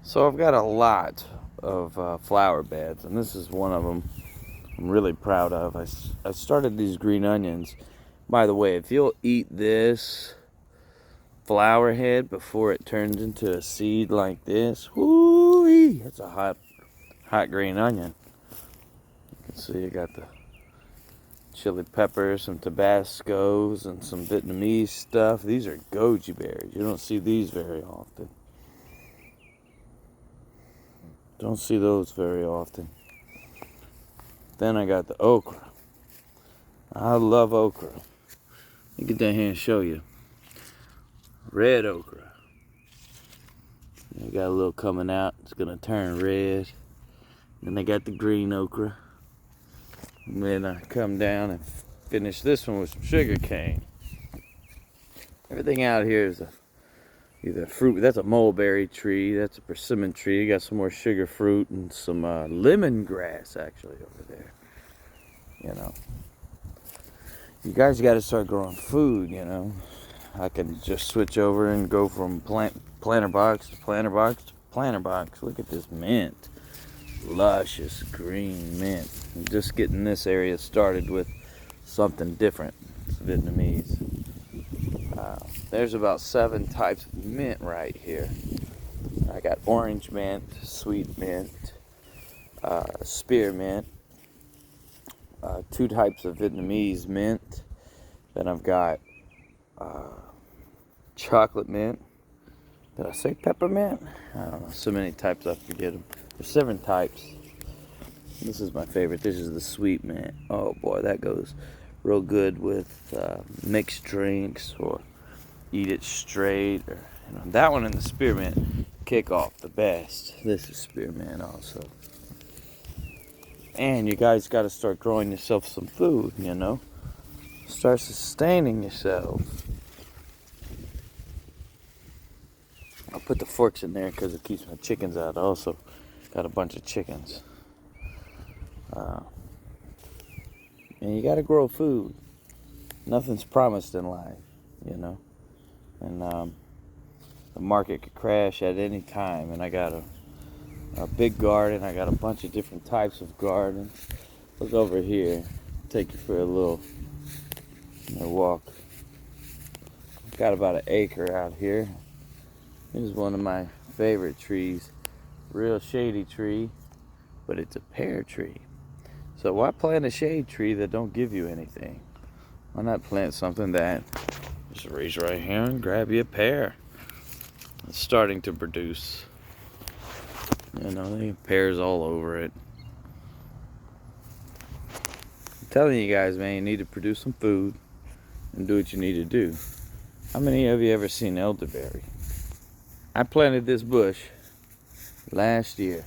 So I've got a lot of flower beds, and this is one of them I'm really proud of. I started these green onions. By the way, if you'll eat this flower head before it turns into a seed like this, whoo-wee, that's a hot green onion. You can see you got the chili peppers, some Tabascos, and some Vietnamese stuff. These are goji berries. You don't see these very often. Don't see those very often. Then I got the okra. I love okra. Let me get down here and show you. Red okra. You got a little coming out. It's gonna turn red. Then I got the green okra. And then I come down and finish this one with some sugar cane. Everything out here is either fruit. That's a mulberry tree. That's a persimmon tree. You got some more sugar fruit and some lemongrass actually over there. You know, you guys got to start growing food. I can just switch over and go from planter box to planter box to planter box. Look at this mint, luscious green mint. I'm just getting this area started with something different. It's Vietnamese. There's about 7 types of mint right here. I got orange mint, sweet mint, spearmint, 2 types of Vietnamese mint. Then I've got chocolate mint. Did I say peppermint? I don't know. So many types, I forget them. There's 7 types. This is my favorite. This is the sweet mint. Oh boy, that goes real good with mixed drinks, or eat it straight. Or that one and the spearmint kick off the best. This is spearmint also. And you guys got to start growing yourself some food. Start sustaining yourselves. I'll put the forks in there because it keeps my chickens out. I also got a bunch of chickens. And you got to grow food. Nothing's promised in life, And the market could crash at any time. And I got a big garden. I got a bunch of different types of gardens. Look over here. Take you for a little walk. Got about an acre out here. This is one of my favorite trees. Real shady tree, but it's a pear tree. So why plant a shade tree that don't give you anything? Why not plant something that just reach right here and grab you a pear? It's starting to produce. They have pears all over it. I'm telling you guys, man, you need to produce some food and do what you need to do. How many of you ever seen elderberry? I planted this bush last year.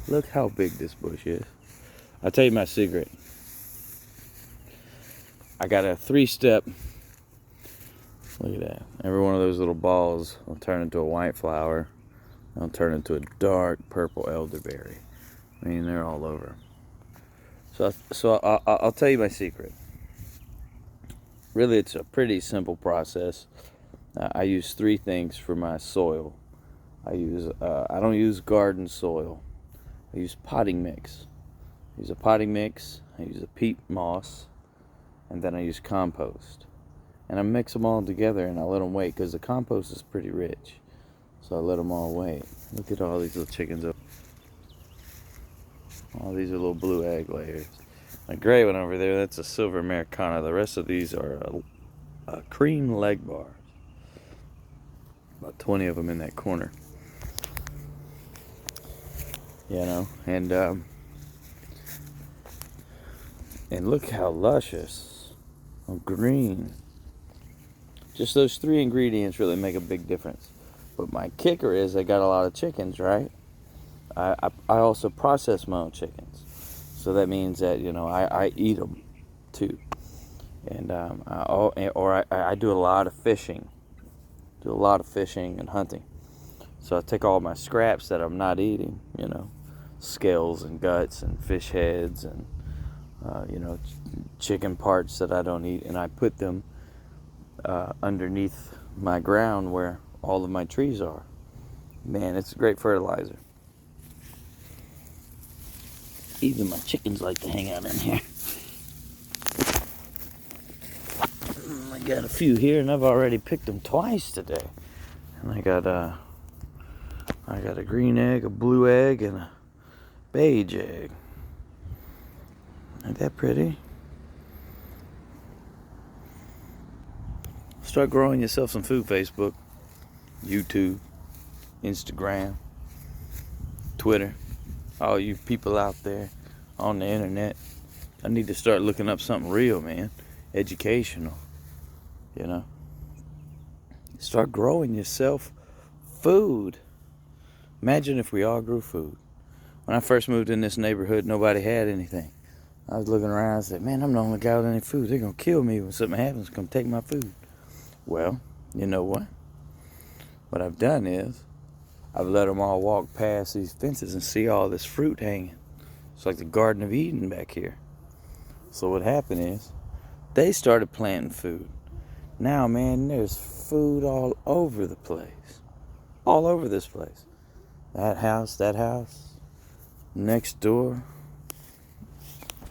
Look how big this bush is. I'll tell you my secret. I got a 3-step. Look at that. Every one of those little balls will turn into a white flower. They'll turn into a dark purple elderberry. I mean, they're all over. So I'll tell you my secret. Really, it's a pretty simple process. I use 3 things for my soil. I don't use garden soil. I use potting mix. I use a potting mix. I use a peat moss, and then I use compost. And I mix them all together and I let them wait because the compost is pretty rich. So I let them all wait. Look at all these little chickens. All these are little blue egg layers. My gray one over there, that's a silver Americana. The rest of these are a cream leg bars. About 20 of them in that corner. And look how luscious. Green. Just those 3 ingredients really make a big difference. But my kicker is I got a lot of chickens, right? I also process my own chickens. So that means that, I eat them too. And I do a lot of fishing. Do a lot of fishing and hunting. So I take all my scraps that I'm not eating, scales and guts and fish heads and, chicken parts that I don't eat, and I put them underneath my ground where all of my trees are. Man, it's a great fertilizer. Even my chickens like to hang out in here. I got a few here, and I've already picked them twice today. And I got a green egg, a blue egg, and a beige egg. Ain't that pretty? Start growing yourself some food. Facebook, YouTube, Instagram, Twitter. All you people out there on the internet, I need to start looking up something real, man. Educational, you know. Start growing yourself food. Imagine if we all grew food. When I first moved in this neighborhood, nobody had anything. I was looking around and said, man, I'm the only guy with any food. They're going to kill me when something happens. Come take my food. Well, you know what? What I've done is I've let them all walk past these fences and see all this fruit hanging. It's like the Garden of Eden back here. So what happened is they started planting food. Now, man, there's food all over the place. All over this place. That house, next door.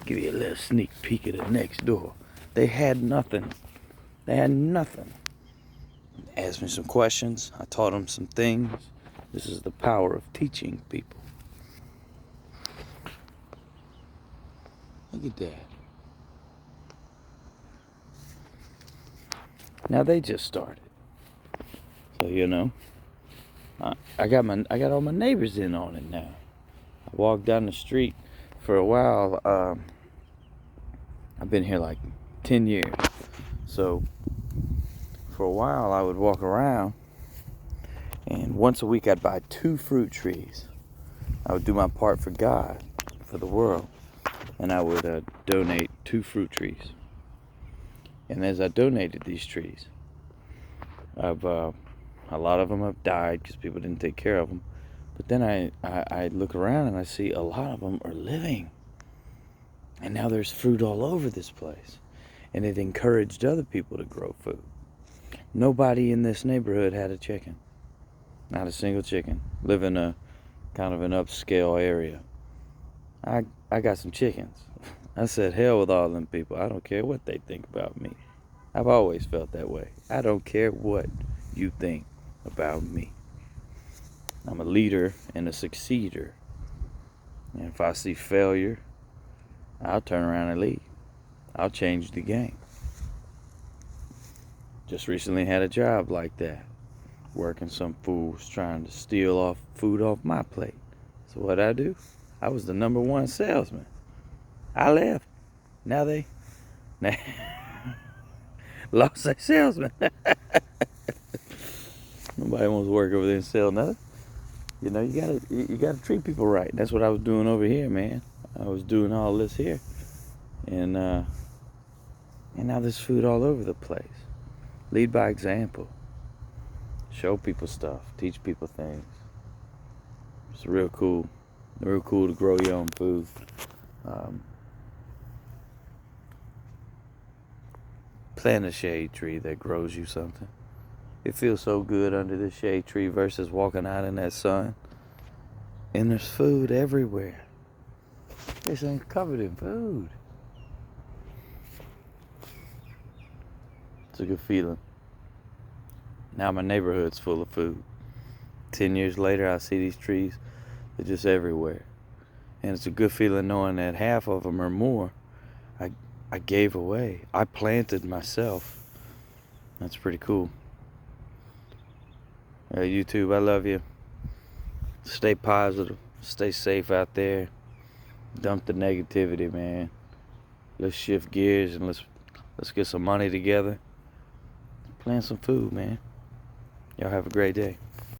Give you a little sneak peek at the next door. They had nothing. Asked me some questions. I taught them some things. This is the power of teaching people. Look at that. Now they just started. So, you know, I got all my neighbors in on it now. I walked down the street for a while. I've been here like 10 years. So for a while I would walk around, and once a week I'd buy 2 fruit trees. I would do my part for God, for the world, and I would donate 2 fruit trees. And as I donated these trees, a lot of them have died because people didn't take care of them. But then I look around and I see a lot of them are living. And now there's fruit all over this place. And it encouraged other people to grow food. Nobody in this neighborhood had a chicken. Not a single chicken. Live in a kind of an upscale area. I got some chickens. I said, hell with all them people. I don't care what they think about me. I've always felt that way. I don't care what you think about me. I'm a leader and a succeeder. And if I see failure, I'll turn around and leave. I'll change the game. Just recently had a job like that. Working some fools trying to steal food off my plate. So what I do? I was the #1 salesman. I left. Now they lost their salesman. Nobody wants to work over there and sell nothing. You know, you gotta treat people right. That's what I was doing over here, man. I was doing all this here, and now there's food all over the place. Lead by example. Show people stuff. Teach people things. It's real cool. Real cool to grow your own food. Plant a shade tree that grows you something. It feels so good under this shade tree versus walking out in that sun. And there's food everywhere. This thing's covered in food. It's a good feeling. Now my neighborhood's full of food. 10 years later, I see these trees. They're just everywhere. And it's a good feeling knowing that half of them or more I gave away. I planted myself. That's pretty cool. YouTube, I love you. Stay positive. Stay safe out there. Dump the negativity, man. Let's shift gears and let's get some money together. Plant some food, man. Y'all have a great day.